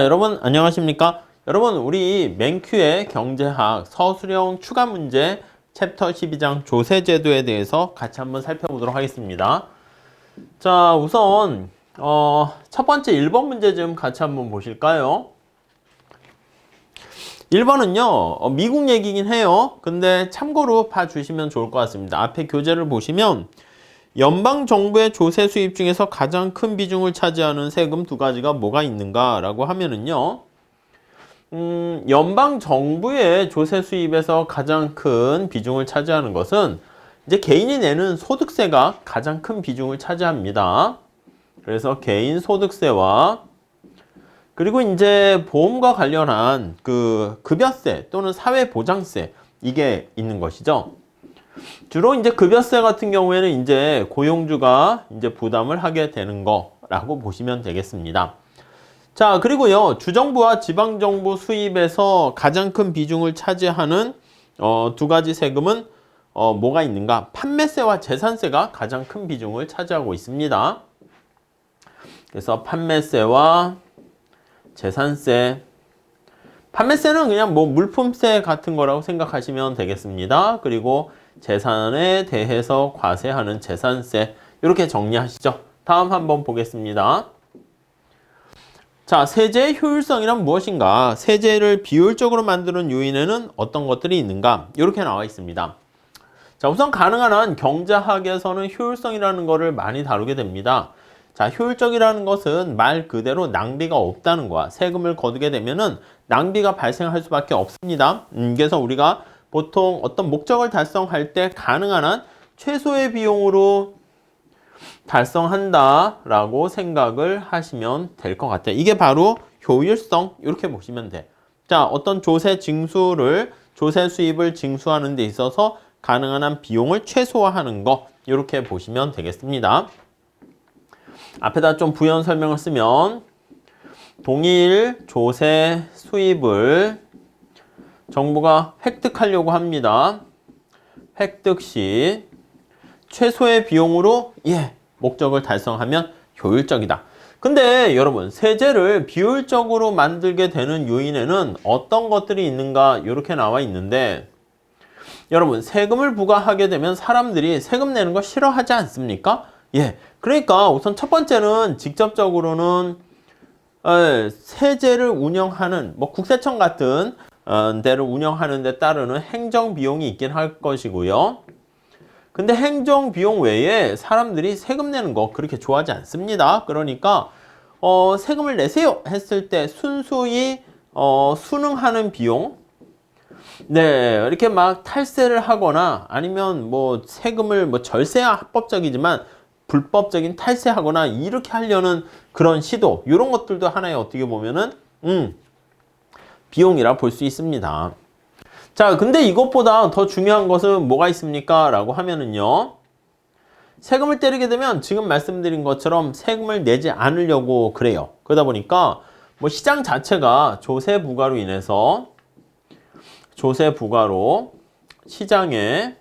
여러분 안녕하십니까? 여러분 우리 맨큐의 경제학 서술형 추가 문제 챕터 12장 조세제도에 대해서 같이 한번 살펴보도록 하겠습니다. 자, 우선 첫 번째 1번 문제 좀 같이 한번 보실까요? 1번은요 미국 얘기긴 해요. 근데 참고로 봐주시면 좋을 것 같습니다. 앞에 교재를 보시면 연방정부의 조세 수입 중에서 가장 큰 비중을 차지하는 세금 두 가지가 뭐가 있는가 라고 하면은요 연방정부의 조세 수입에서 가장 큰 비중을 차지하는 것은 이제 개인이 내는 소득세가 가장 큰 비중을 차지합니다. 그래서 개인 소득세와 그리고 이제 보험과 관련한 그 급여세 또는 사회보장세 이게 있는 것이죠. 주로 이제 급여세 같은 경우에는 이제 고용주가 이제 부담을 하게 되는 거라고 보시면 되겠습니다. 자, 그리고요, 주정부와 지방정부 수입에서 가장 큰 비중을 차지하는 두 가지 세금은 뭐가 있는가? 판매세와 재산세가 가장 큰 비중을 차지하고 있습니다. 그래서 판매세와 재산세. 판매세는 그냥 뭐 물품세 같은 거라고 생각하시면 되겠습니다. 그리고 재산에 대해서 과세하는 재산세 이렇게 정리하시죠. 다음 한번 보겠습니다. 자, 세제의 효율성이란 무엇인가? 세제를 비효율적으로 만드는 요인에는 어떤 것들이 있는가? 이렇게 나와 있습니다. 자, 우선 가능한 한 경제학에서는 효율성이라는 것을 많이 다루게 됩니다. 자, 효율적이라는 것은 말 그대로 낭비가 없다는 거야. 세금을 거두게 되면은 낭비가 발생할 수밖에 없습니다. 그래서 우리가 보통 어떤 목적을 달성할 때 가능한 한 최소의 비용으로 달성한다라고 생각을 하시면 될 것 같아요. 이게 바로 효율성 이렇게 보시면 돼. 자, 어떤 조세 징수를 조세 수입을 징수하는 데 있어서 가능한 한 비용을 최소화하는 거 이렇게 보시면 되겠습니다. 앞에다 좀 부연 설명을 쓰면 동일 조세 수입을 정부가 획득하려고 합니다. 획득 시 최소의 비용으로 목적을 달성하면 효율적이다. 근데 여러분 세제를 비효율적으로 만들게 되는 요인에는 어떤 것들이 있는가 이렇게 나와 있는데 여러분 세금을 부과하게 되면 사람들이 세금 내는 거 싫어하지 않습니까? 그러니까 우선 첫 번째는 직접적으로는 세제를 운영하는 뭐 국세청 같은 데를 운영하는 데 따르는 행정 비용이 있긴 할 것이고요. 근데 행정 비용 외에 사람들이 세금 내는 거 그렇게 좋아하지 않습니다. 그러니까 세금을 내세요 했을 때 순수히 순응하는 비용 이렇게 막 탈세를 하거나 아니면 뭐 세금을 뭐 절세야 합법적이지만 불법적인 탈세하거나 이렇게 하려는 그런 시도 이런 것들도 하나의 어떻게 보면은 비용이라 볼 수 있습니다. 자, 근데 이것보다 더 중요한 것은 뭐가 있습니까? 라고 하면은요. 세금을 때리게 되면 지금 말씀드린 것처럼 세금을 내지 않으려고 그래요. 그러다 보니까 뭐 시장 자체가 조세 부과로 인해서 조세 부과로 시장의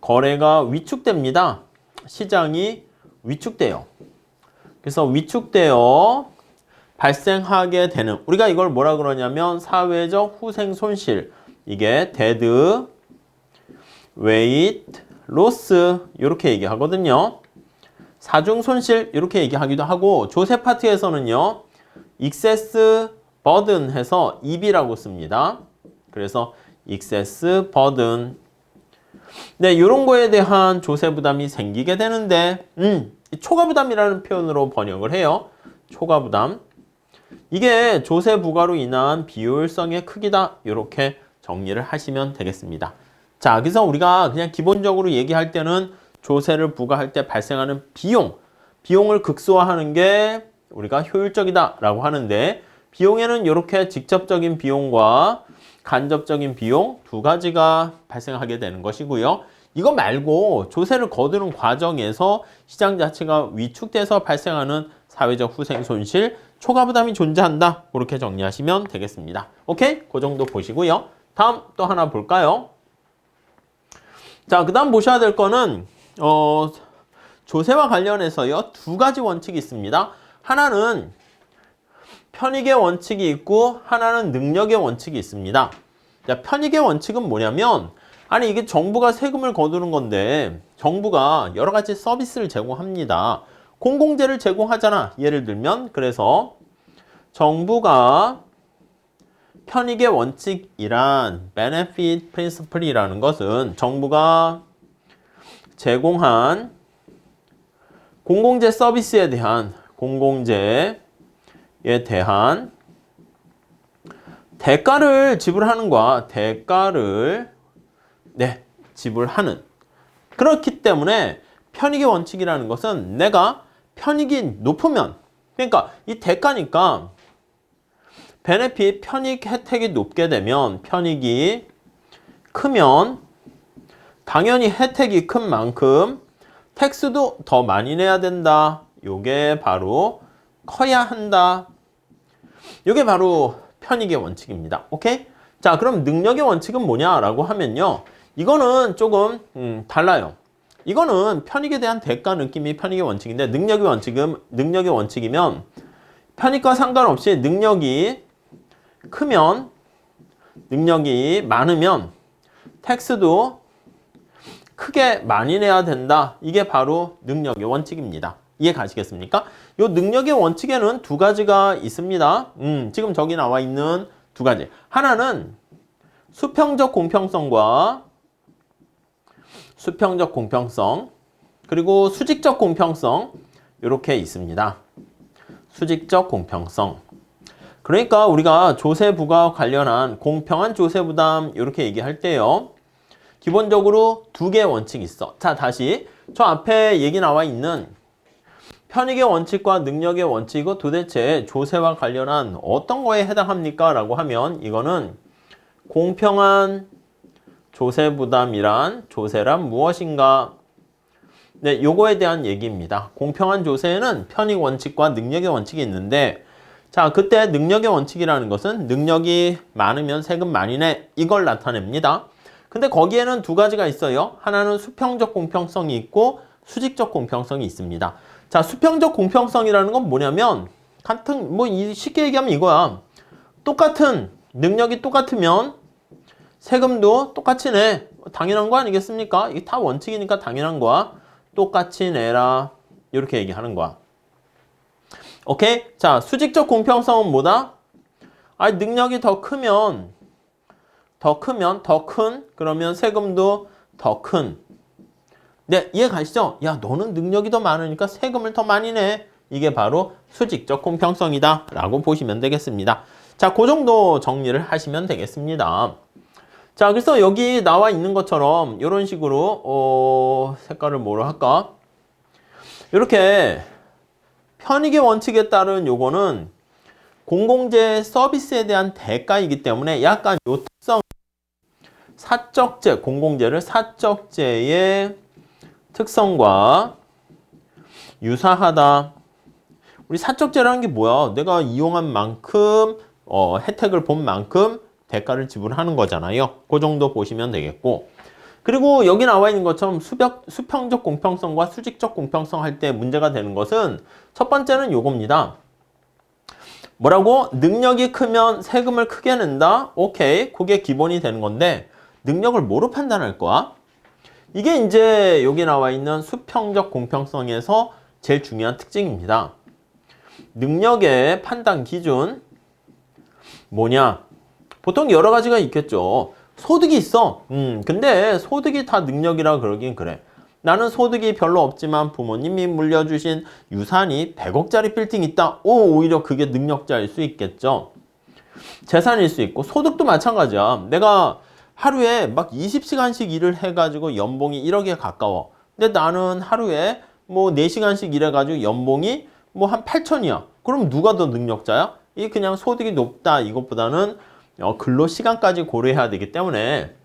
거래가 위축됩니다. 시장이 위축돼요. 그래서 위축되어 발생하게 되는 우리가 이걸 뭐라 그러냐면 사회적 후생 손실 이게 데드 웨이트 로스 이렇게 얘기하거든요. 사중 손실 이렇게 얘기하기도 하고 조세 파트에서는요. 익세스 버든 해서 EB라고 씁니다. 그래서 익세스 버든 이런 거에 대한 조세 부담이 생기게 되는데 초과 부담이라는 표현으로 번역을 해요. 초과 부담. 이게 조세 부과로 인한 비효율성의 크기다. 이렇게 정리를 하시면 되겠습니다. 자, 그래서 우리가 그냥 기본적으로 얘기할 때는 조세를 부과할 때 발생하는 비용을 극소화하는 게 우리가 효율적이다 라고 하는데 비용에는 이렇게 직접적인 비용과 간접적인 비용 두 가지가 발생하게 되는 것이고요. 이거 말고 조세를 거두는 과정에서 시장 자체가 위축돼서 발생하는 사회적 후생 손실, 초과 부담이 존재한다. 그렇게 정리하시면 되겠습니다. 오케이? 그 정도 보시고요. 다음 또 하나 볼까요? 자, 그 다음 보셔야 될 거는 조세와 관련해서요. 두 가지 원칙이 있습니다. 하나는 편익의 원칙이 있고 하나는 능력의 원칙이 있습니다. 자, 편익의 원칙은 뭐냐면 아니 이게 정부가 세금을 거두는 건데 정부가 여러 가지 서비스를 제공합니다. 공공재를 제공하잖아. 예를 들면 그래서 정부가 편익의 원칙이란 benefit principle이라는 것은 정부가 제공한 공공재 서비스에 대한 대가를 지불하는 거야. 대가를 지불하는. 그렇기 때문에 편익의 원칙이라는 것은 내가 편익이 높으면 그러니까 이 대가니까 베네핏 편익 혜택이 높게 되면 편익이 크면 당연히 혜택이 큰 만큼 텍스도 더 많이 내야 된다. 요게 바로 커야 한다. 요게 바로 편익의 원칙입니다. 오케이? 자, 그럼 능력의 원칙은 뭐냐라고 하면요. 이거는 조금 달라요. 이거는 편익에 대한 대가 느낌이 편익의 원칙인데 능력의 원칙이면 편익과 상관없이 능력이 크면 능력이 많으면 텍스도 크게 많이 내야 된다. 이게 바로 능력의 원칙입니다. 이해 가시겠습니까? 이 능력의 원칙에는 두 가지가 있습니다. 지금 저기 나와 있는 두 가지. 하나는 수평적 공평성과 수평적 공평성 그리고 수직적 공평성 이렇게 있습니다. 수직적 공평성. 그러니까 우리가 조세부가 관련한 공평한 조세부담 이렇게 얘기할 때요. 기본적으로 두 개의 원칙이 있어. 자, 다시 저 앞에 얘기 나와 있는 편익의 원칙과 능력의 원칙 이거 도대체 조세와 관련한 어떤 거에 해당합니까? 라고 하면 이거는 공평한 조세란 무엇인가? 네, 요거에 대한 얘기입니다. 공평한 조세에는 편익 원칙과 능력의 원칙이 있는데 자, 그때 능력의 원칙이라는 것은 능력이 많으면 세금 많이 내 이걸 나타냅니다. 근데 거기에는 두 가지가 있어요. 하나는 수평적 공평성이 있고 수직적 공평성이 있습니다. 자, 수평적 공평성이라는 건 뭐냐면 쉽게 얘기하면 이거야. 똑같은 능력이 똑같으면 세금도 똑같이 내. 당연한 거 아니겠습니까? 이게 다 원칙이니까 당연한 거야. 똑같이 내라. 이렇게 얘기하는 거야. 오케이? 자, 수직적 공평성은 뭐다? 능력이 더 큰, 그러면 세금도 더 큰. 네, 이해 가시죠? 야, 너는 능력이 더 많으니까 세금을 더 많이 내. 이게 바로 수직적 공평성이다. 라고 보시면 되겠습니다. 자, 그 정도 정리를 하시면 되겠습니다. 자, 그래서 여기 나와 있는 것처럼 이런 식으로 색깔을 뭐로 할까? 이렇게 편익의 원칙에 따른 요거는 공공재 서비스에 대한 대가이기 때문에 약간 요 특성 사적재, 공공재를 사적재의 특성과 유사하다. 우리 사적재라는 게 뭐야? 내가 이용한 만큼 혜택을 본 만큼 대가를 지불하는 거잖아요. 그 정도 보시면 되겠고 그리고 여기 나와 있는 것처럼 수평적 공평성과 수직적 공평성 할 때 문제가 되는 것은 첫 번째는 요겁니다. 뭐라고? 능력이 크면 세금을 크게 낸다? 오케이. 그게 기본이 되는 건데 능력을 뭐로 판단할 거야? 이게 이제 여기 나와 있는 수평적 공평성에서 제일 중요한 특징입니다. 능력의 판단 기준 뭐냐? 보통 여러 가지가 있겠죠. 소득이 있어. 근데 소득이 다 능력이라 그러긴 그래. 나는 소득이 별로 없지만 부모님이 물려주신 유산이 100억짜리 빌딩 있다. 오히려 그게 능력자일 수 있겠죠. 재산일 수 있고 소득도 마찬가지야. 내가 하루에 막 20시간씩 일을 해가지고 연봉이 1억에 가까워. 근데 나는 하루에 뭐 4시간씩 일해가지고 연봉이 뭐 한 8천이야. 그럼 누가 더 능력자야? 이게 그냥 소득이 높다 이것보다는 근로 시간까지 고려해야 되기 때문에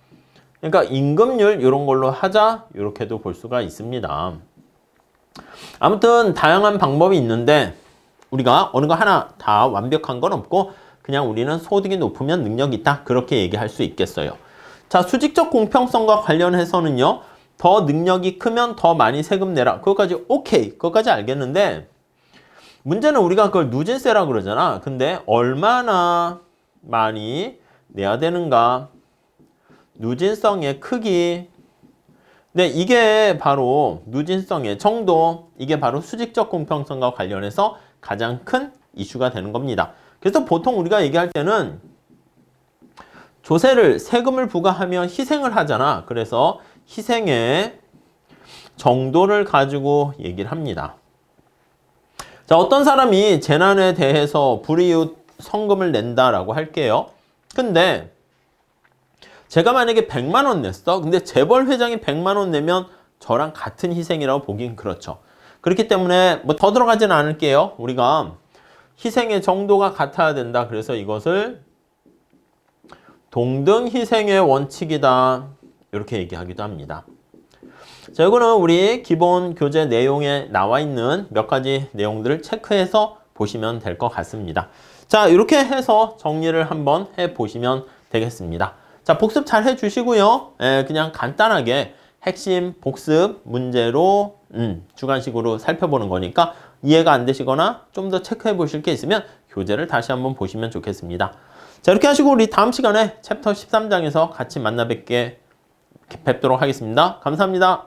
그러니까 임금률 이런 걸로 하자 이렇게도 볼 수가 있습니다. 아무튼 다양한 방법이 있는데 우리가 어느 거 하나 다 완벽한 건 없고 그냥 우리는 소득이 높으면 능력이 있다 그렇게 얘기할 수 있겠어요. 자, 수직적 공평성과 관련해서는요. 더 능력이 크면 더 많이 세금 내라. 그것까지 오케이. 그것까지 알겠는데 문제는 우리가 그걸 누진세라고 그러잖아. 근데 얼마나 많이 내야 되는가? 누진성의 크기. 네, 이게 바로 누진성의 정도, 이게 바로 수직적 공평성과 관련해서 가장 큰 이슈가 되는 겁니다. 그래서 보통 우리가 얘기할 때는 조세를 세금을 부과하면 희생을 하잖아. 그래서 희생의 정도를 가지고 얘기를 합니다. 자, 어떤 사람이 재난에 대해서 불이웃 성금을 낸다라고 할게요. 근데 제가 만약에 100만 원 냈어. 근데 재벌 회장이 100만 원 내면 저랑 같은 희생이라고 보긴 그렇죠. 그렇기 때문에 뭐 더 들어가지는 않을게요. 우리가 희생의 정도가 같아야 된다. 그래서 이것을 동등 희생의 원칙이다. 이렇게 얘기하기도 합니다. 자, 이거는 우리 기본 교재 내용에 나와 있는 몇 가지 내용들을 체크해서 보시면 될 것 같습니다. 자, 이렇게 해서 정리를 한번 해보시면 되겠습니다. 자, 복습 잘 해주시고요. 그냥 간단하게 핵심 복습 문제로 주관식으로 살펴보는 거니까 이해가 안 되시거나 좀 더 체크해 보실 게 있으면 교재를 다시 한번 보시면 좋겠습니다. 자, 이렇게 하시고 우리 다음 시간에 챕터 13장에서 같이 뵙도록 하겠습니다. 감사합니다.